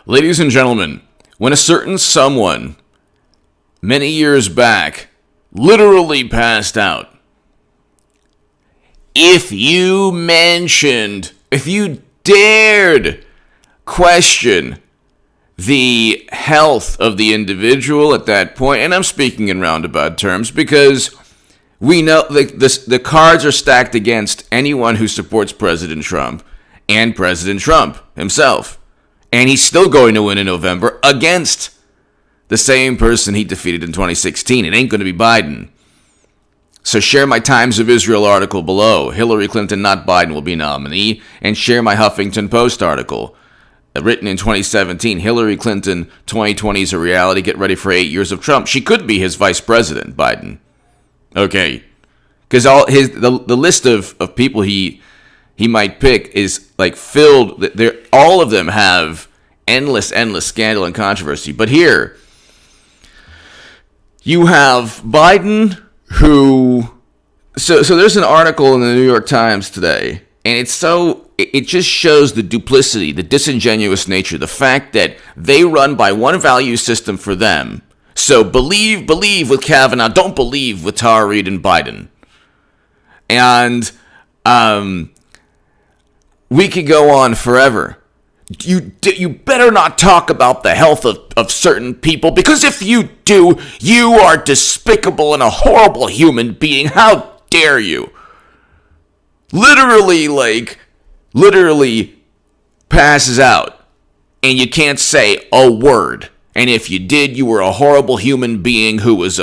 Ladies and gentlemen, when a certain someone many years back literally passed out, if you dared question the health of the individual at that point, and I'm speaking in roundabout terms because we know the cards are stacked against anyone who supports President Trump and President Trump himself. And he's still going to win in November against the same person he defeated in 2016. It ain't going to be Biden. So share my Times of Israel article below. Hillary Clinton, not Biden, will be nominee. And share my Huffington Post article written in 2017. Hillary Clinton, 2020 is a reality. Get ready for 8 years of Trump. She could be his vice president, Biden. Okay. Because the list of people he might pick is like filled. All of them have endless scandal and controversy. But here, you have Biden who... So there's an article in the New York Times today, and it just shows the duplicity, the disingenuous nature, the fact that they run by one value system for them. So believe with Kavanaugh, don't believe with Tara Reade and Biden. And we could go on forever. You better not talk about the health of certain people, because if you do, you are despicable and a horrible human being. How dare you? Literally passes out, and you can't say a word. And if you did, you were a horrible human being who was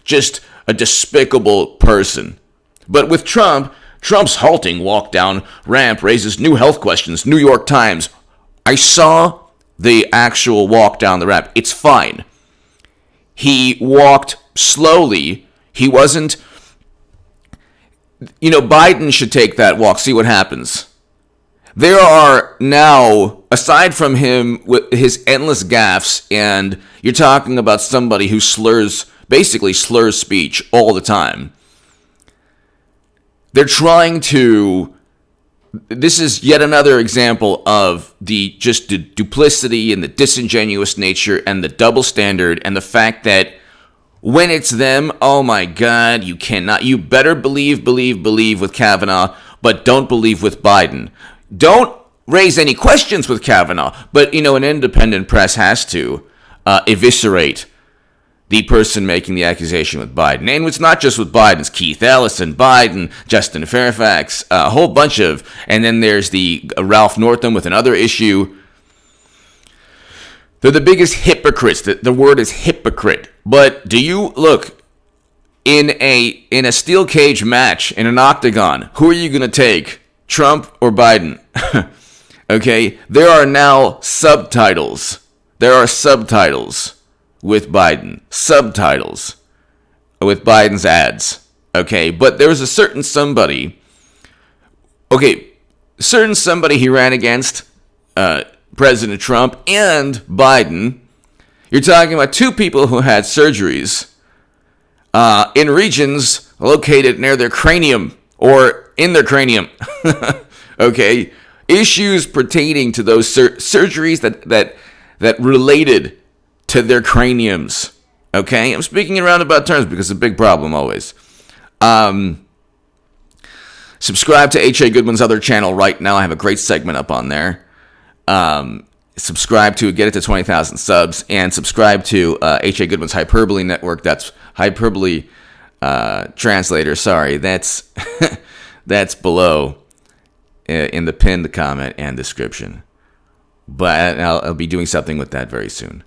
just a despicable person. But with Trump's halting walk down ramp raises new health questions. New York Times. I saw the actual walk down the ramp. It's fine. He walked slowly. He wasn't... Biden should take that walk, see what happens. There are now, aside from him with his endless gaffes, and you're talking about somebody who basically slurs speech all the time. They're trying to... This is yet another example of the duplicity and the disingenuous nature and the double standard and the fact that when it's them, oh my God, you better believe with Kavanaugh, but don't believe with Biden. Don't raise any questions with Kavanaugh, but an independent press has to eviscerate the person making the accusation with Biden. And it's not just with Biden. It's Keith Ellison, Biden, Justin Fairfax, a whole bunch of... And then there's the Ralph Northam with another issue. They're the biggest hypocrites. The word is hypocrite. But do you... Look, in a steel cage match, in an octagon, who are you going to take? Trump or Biden? Okay? There are now subtitles. There are subtitles with Biden. Subtitles with Biden's ads. Okay, but there was a certain somebody he ran against, President Trump and Biden. You're talking about two people who had surgeries in regions located near their cranium or in their cranium. Okay, issues pertaining to those surgeries that related to their craniums. Okay? I'm speaking in roundabout terms because it's a big problem always. Subscribe to H.A. Goodman's other channel right now. I have a great segment up on there. Subscribe to get it to 20,000 subs. And subscribe to H.A. Goodman's Hyperbole Network. That's Hyperbole Translator. Sorry, that's that's below in the pinned comment and description. But I'll be doing something with that very soon.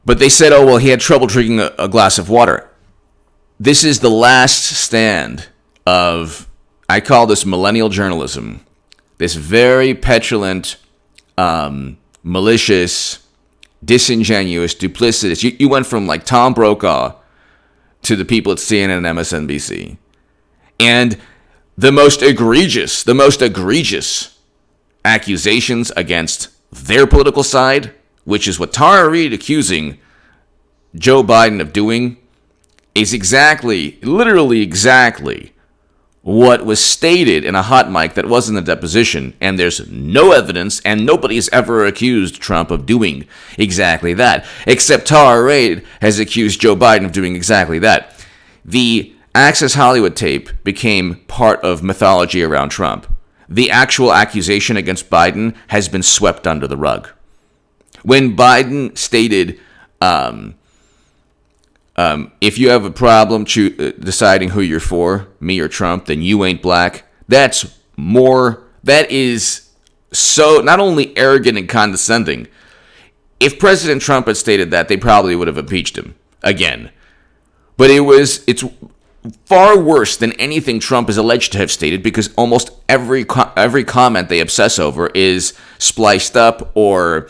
But they said, oh, well, he had trouble drinking a glass of water. This is the last stand of, I call this millennial journalism. This very petulant, malicious, disingenuous, duplicitous. You went from like Tom Brokaw to the people at CNN and MSNBC. And the most egregious accusations against their political side, which is what Tara Reade accusing Joe Biden of doing, is literally exactly what was stated in a hot mic that wasn't a deposition, and there's no evidence, and nobody's ever accused Trump of doing exactly that, except Tara Reid has accused Joe Biden of doing exactly that. The Access Hollywood tape became part of mythology around Trump. The actual accusation against Biden has been swept under the rug. When Biden stated, if you have a problem deciding who you're for, me or Trump, then you ain't black. That is so not only arrogant and condescending. If President Trump had stated that, they probably would have impeached him again. But it's far worse than anything Trump is alleged to have stated, because almost every comment they obsess over is spliced up or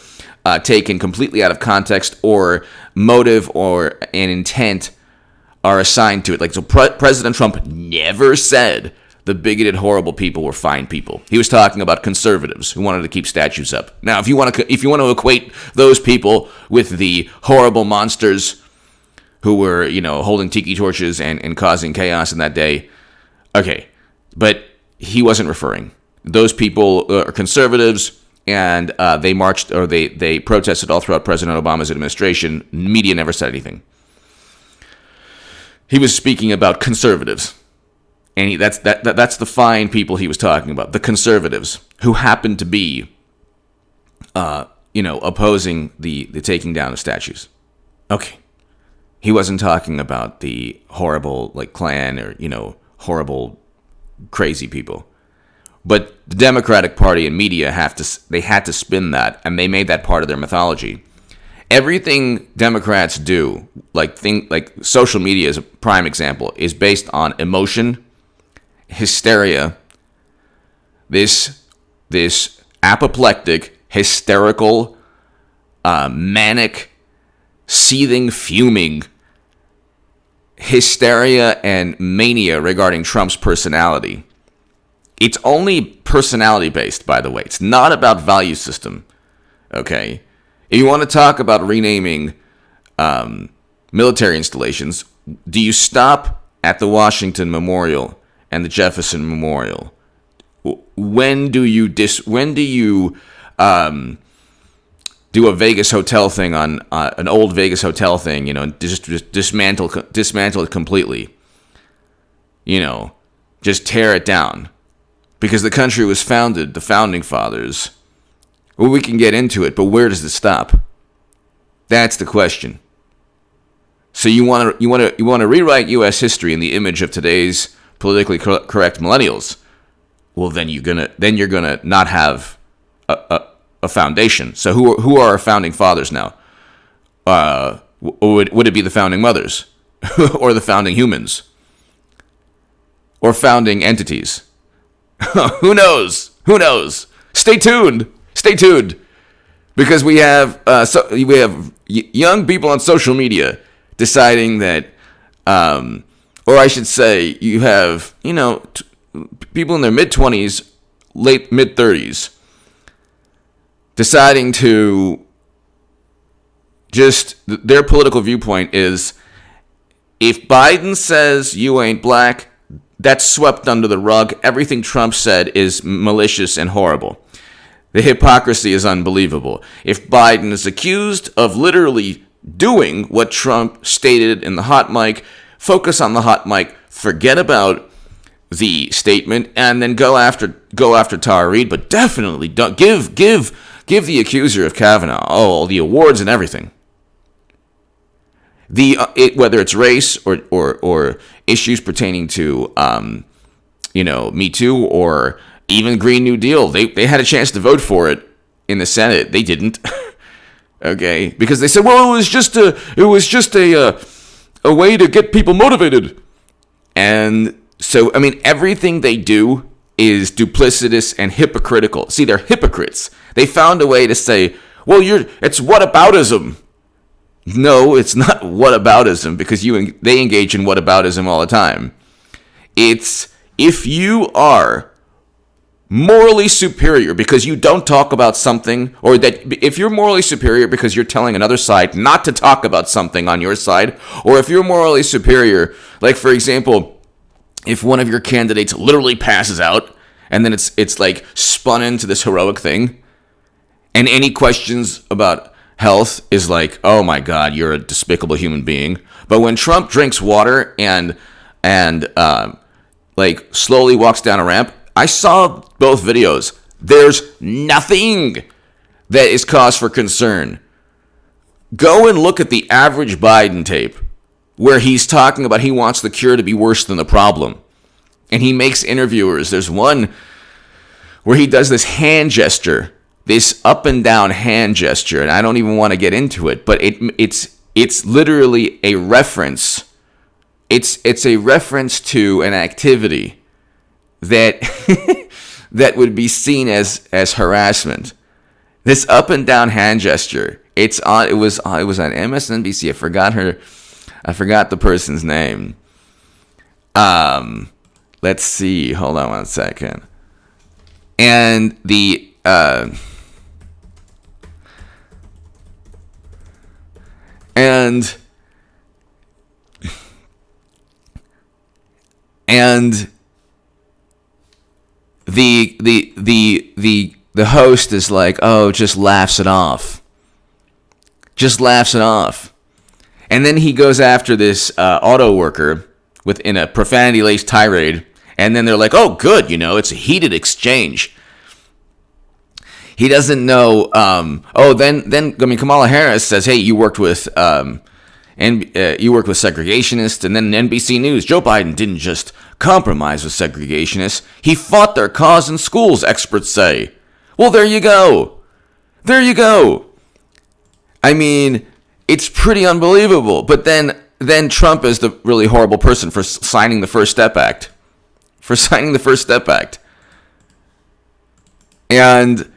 taken completely out of context, or motive or an intent are assigned to it. Like, so President Trump never said the bigoted, horrible people were fine people. He was talking about conservatives who wanted to keep statues up. Now, if you want to equate those people with the horrible monsters who were, holding tiki torches and causing chaos in that day, okay, but he wasn't referring. Those people are conservatives. And they marched, or they protested all throughout President Obama's administration. Media never said anything. He was speaking about conservatives, and that's the fine people he was talking about. The conservatives who happened to be, opposing the taking down of statues. Okay, he wasn't talking about the horrible Klan or horrible crazy people. But the Democratic Party and media had to spin that, and they made that part of their mythology. Everything Democrats do, like social media is a prime example, is based on emotion, hysteria, this apoplectic, hysterical, manic, seething, fuming hysteria and mania regarding Trump's personality. It's only personality-based, by the way. It's not about value system, okay? If you want to talk about renaming military installations, do you stop at the Washington Memorial and the Jefferson Memorial? When do you do a Vegas hotel thing on an old Vegas hotel thing? Just dismantle it completely. Just tear it down. Because the country was founded, the founding fathers. Well, we can get into it, but where does it stop? That's the question. So you want to rewrite U.S. history in the image of today's politically correct millennials? Well, then you're gonna not have a foundation. So who are our founding fathers now? Would it be the founding mothers, or the founding humans, or founding entities? Who knows? Stay tuned, because we have young people on social media deciding that, or I should say, you have people in their mid-20s, late mid-30s, deciding to just their political viewpoint is, if Biden says you ain't black, that's swept under the rug. Everything Trump said is malicious and horrible. The hypocrisy is unbelievable. If Biden is accused of literally doing what Trump stated in the hot mic, focus on the hot mic, forget about the statement, and then go after Tara Reid, but definitely don't give the accuser of Kavanaugh all the awards and everything. Whether it's race or issues pertaining to Me Too or even Green New Deal, they had a chance to vote for it in the Senate. They didn't. Okay, because they said, well, it was just a way to get people motivated. And so, everything they do is duplicitous and hypocritical. See, they're hypocrites. They found a way to say, well, it's whataboutism. No, it's not whataboutism, because they engage in whataboutism all the time. It's if you are morally superior because you don't talk about something, or that if you're morally superior because you're telling another side not to talk about something on your side, or if you're morally superior, like, for example, if one of your candidates literally passes out, and then it's like spun into this heroic thing, and any questions about health is like, oh my God, you're a despicable human being. But when Trump drinks water and like slowly walks down a ramp, I saw both videos. There's nothing that is cause for concern. Go and look at the average Biden tape where he's talking about he wants the cure to be worse than the problem. And he makes interviewers. There's one where he does this hand gesture, this up and down hand gesture, and I don't even want to get into it, but it's literally a reference. It's a reference to an activity that that would be seen as harassment. This up and down hand gesture. It was on MSNBC. I forgot the person's name. Let's see. Hold on one second. And the the host is like, oh, just laughs it off. Just laughs it off. And then he goes after this auto worker in a profanity-laced tirade. And then they're like, oh, good, it's a heated exchange. He doesn't know. Kamala Harris says, hey, you worked with segregationists. And then NBC News, Joe Biden didn't just compromise with segregationists. He fought their cause in schools, experts say. Well, there you go. There you go. I mean, it's pretty unbelievable. But then Trump is the really horrible person for signing the First Step Act. And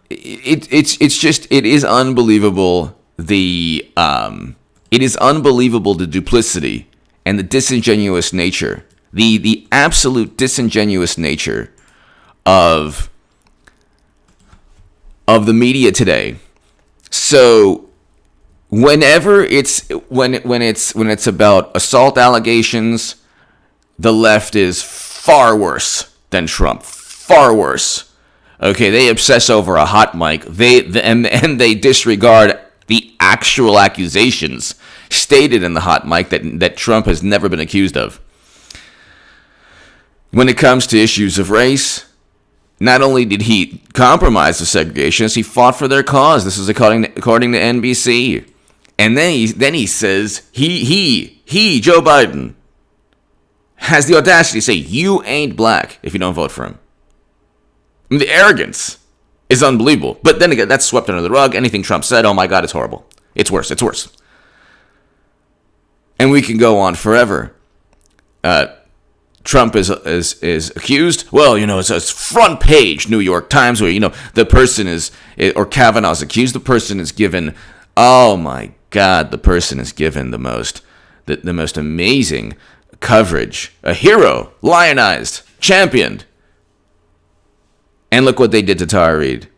it is unbelievable the duplicity and the disingenuous nature, the absolute disingenuous nature of the media today. So whenever it's about assault allegations, the left is far worse than Trump. Far worse. Okay, they obsess over a hot mic. They disregard the actual accusations stated in the hot mic that Trump has never been accused of. When it comes to issues of race, not only did he compromise the segregationists, he fought for their cause. This is according to NBC. And then he says he Joe Biden has the audacity to say you ain't black if you don't vote for him. I mean, the arrogance is unbelievable. But then again, that's swept under the rug. Anything Trump said, oh my God, it's horrible. It's worse. It's worse. And we can go on forever. Trump is accused. Well, it's front page New York Times where, the person is, or Kavanaugh's accused. The person is given, oh my God, the person is given the most amazing coverage. A hero, lionized, championed. And look what they did to Tara Reade,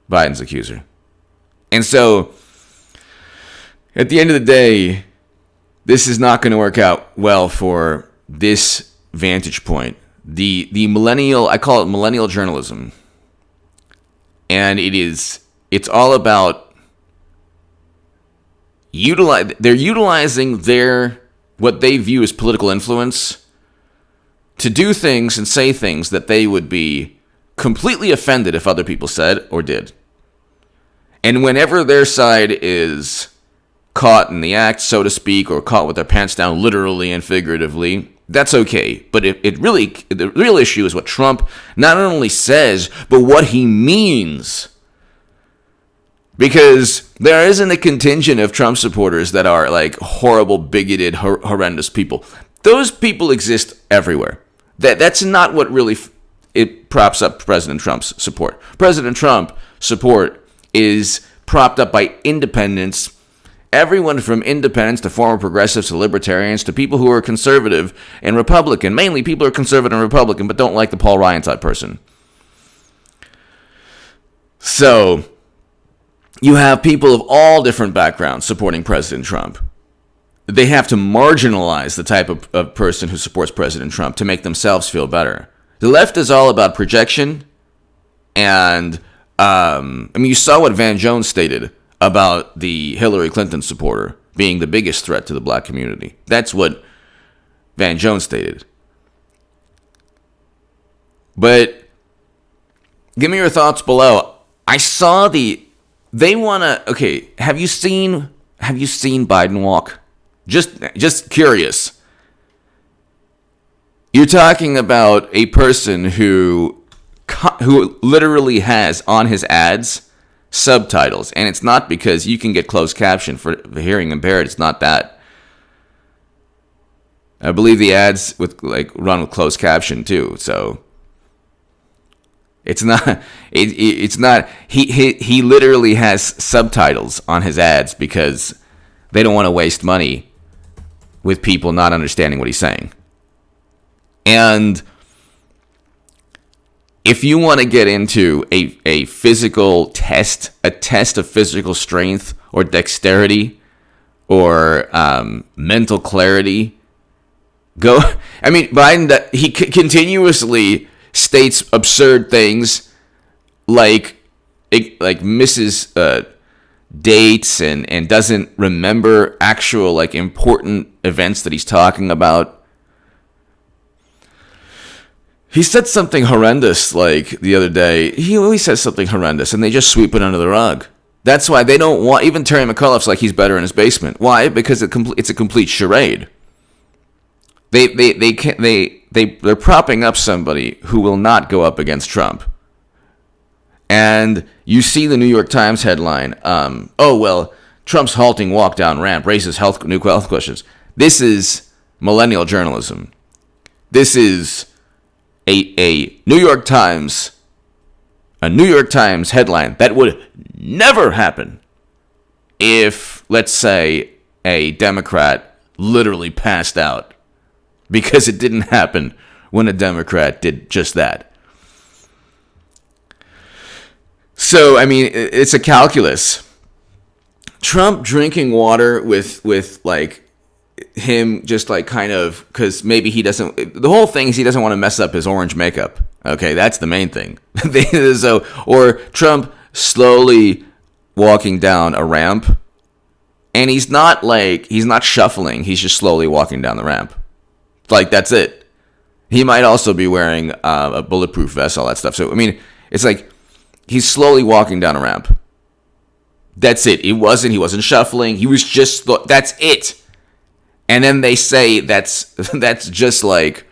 Biden's accuser. And so, at the end of the day, this is not going to work out well for this vantage point. The millennial, I call it millennial journalism. And it's all about they're utilizing what they view as political influence to do things and say things that they would be completely offended if other people said or did. And whenever their side is caught in the act, so to speak, or caught with their pants down literally and figuratively, that's okay. But the real issue is what Trump not only says, but what he means. Because there isn't a contingent of Trump supporters that are like horrible, bigoted, horrendous people. Those people exist everywhere. That's not what really it props up President Trump's support. President Trump support is propped up by independents, everyone from independents to former progressives to libertarians to people who are conservative and Republican. Mainly people who are conservative and Republican but don't like the Paul Ryan type person. So you have people of all different backgrounds supporting President Trump. they have to marginalize the type of person who supports President Trump to make themselves feel better. The left is all about projection, and you saw what Van Jones stated about the Hillary Clinton supporter being the biggest threat to the black community. That's what Van Jones stated. But give me your thoughts below. I saw they want to, okay, have you seen Biden walk? Just curious. You're talking about a person who literally has on his ads subtitles, and it's not because you can get closed caption for hearing impaired. It's not that. I believe the ads run with closed caption too. So it's not. It's not. He literally has subtitles on his ads because they don't want to waste money with people not understanding what he's saying. And if you want to get into a physical test, a test of physical strength or dexterity or mental clarity, go. I mean, Biden, he continuously states absurd things like misses dates and doesn't remember actual important events that he's talking about. He said something horrendous the other day. He always says something horrendous and they just sweep it under the rug. That's why they don't want, even Terry McAuliffe's like he's better in his basement. Why? Because it's a complete charade. They're propping up somebody who will not go up against Trump. And you see the New York Times headline, Trump's halting walk down ramp raises new health questions. This is millennial journalism. This is a New York Times headline that would never happen if, let's say, a Democrat literally passed out, because it didn't happen when a Democrat did just that. So, I mean, it's a calculus. Trump drinking water with him just because maybe he doesn't, the whole thing is he doesn't want to mess up his orange makeup. Okay, that's the main thing. Or Trump slowly walking down a ramp, and he's not shuffling, he's just slowly walking down the ramp. That's it. He might also be wearing a bulletproof vest, all that stuff. So, I mean, it's he's slowly walking down a ramp. That's it. He wasn't shuffling. He was just, that's it. And then they say that's just what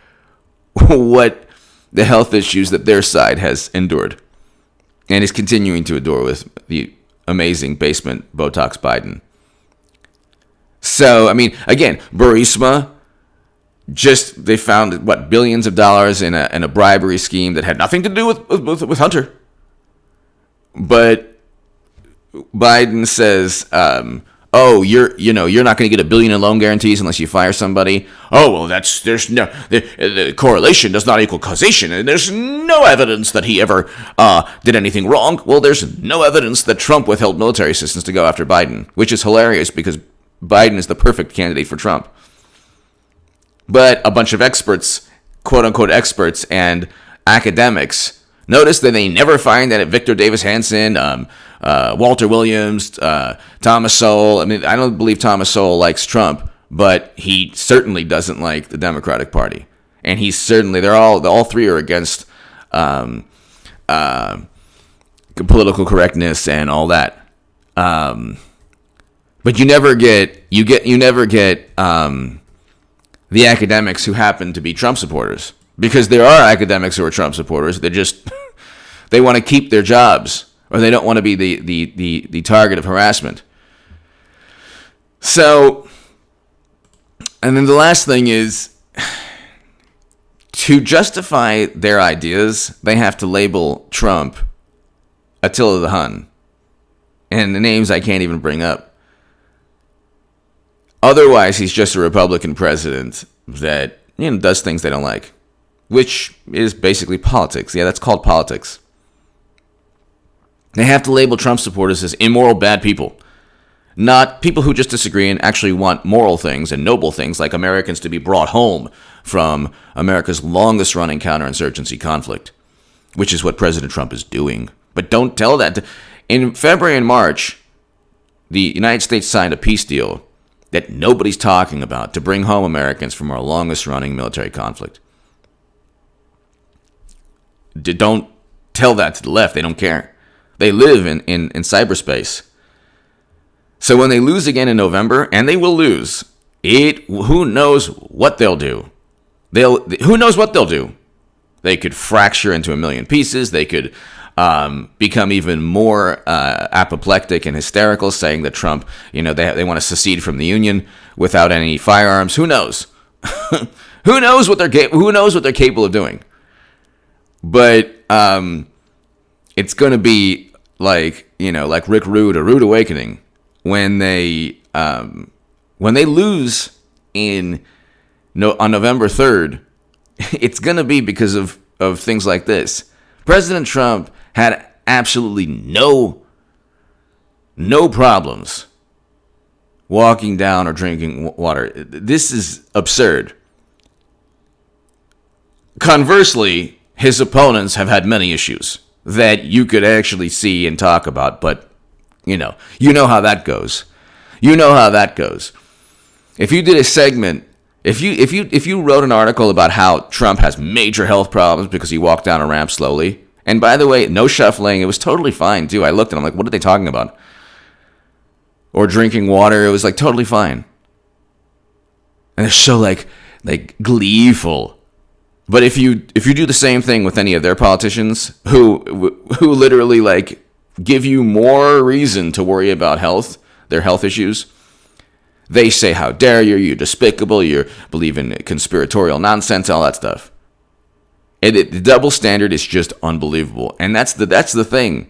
the health issues that their side has endured and is continuing to endure with the amazing basement Botox Biden. So, I mean, again, Burisma, they found billions of dollars in a bribery scheme that had nothing to do with Hunter. But Biden says, you're not going to get $1 billion in loan guarantees unless you fire somebody. Oh, well, the correlation does not equal causation, and there's no evidence that he ever did anything wrong. Well, there's no evidence that Trump withheld military assistance to go after Biden, which is hilarious because Biden is the perfect candidate for Trump. But a bunch of experts, quote-unquote experts, and academics notice that they never find that Victor Davis Hanson, Walter Williams, Thomas Sowell. I mean, I don't believe Thomas Sowell likes Trump, but he certainly doesn't like the Democratic Party. And all three are against political correctness and all that. But you never get the academics who happen to be Trump supporters, because there are academics who are Trump supporters. They want to keep their jobs, or they don't want to be the target of harassment. So, and then the last thing is, to justify their ideas, they have to label Trump Attila the Hun, and the names I can't even bring up. Otherwise, he's just a Republican president that does things they don't like, which is basically politics. Yeah, that's called politics. They have to label Trump supporters as immoral, bad people. Not people who just disagree and actually want moral things and noble things like Americans to be brought home from America's longest-running counterinsurgency conflict, which is what President Trump is doing. But don't tell that. In February and March, the United States signed a peace deal that nobody's talking about to bring home Americans from our longest-running military conflict. Don't tell that to the left. They don't care. They live in cyberspace. So when they lose again in November, and they will lose, who knows what they'll do? Who knows what they'll do? They could fracture into a million pieces. They could become even more apoplectic and hysterical, saying that Trump, they want to secede from the Union without any firearms. Who knows? Who knows what they're capable of doing? But it's going to be like Rick Rude, a rude awakening when they lose on November 3rd. It's going to be because of things like this. President Trump had absolutely no problems walking down or drinking water. This is absurd. Conversely, his opponents have had many issues that you could actually see and talk about, but you know how that goes. You know how that goes. If you did a segment, if you wrote an article about how Trump has major health problems because he walked down a ramp slowly, and by the way, no shuffling, it was totally fine too. I looked and I'm like, what are they talking about? Or drinking water, it was like totally fine. And they're so like gleeful. But if you do the same thing with any of their politicians who literally like give you more reason to worry about their health issues, they say, how dare you, you're despicable, you believe in conspiratorial nonsense, all that stuff. And the double standard is just unbelievable. And that's the thing.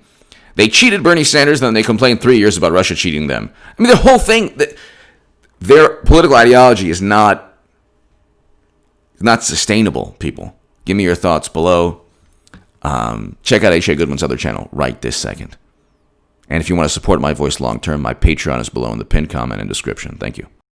They cheated Bernie Sanders, then they complained 3 years about Russia cheating them. I mean, the whole thing, their political ideology is not sustainable, people. Give me your thoughts below. Check out H.A. Goodman's other channel right this second. And if you want to support my voice long term, my Patreon is below in the pinned comment and description. Thank you.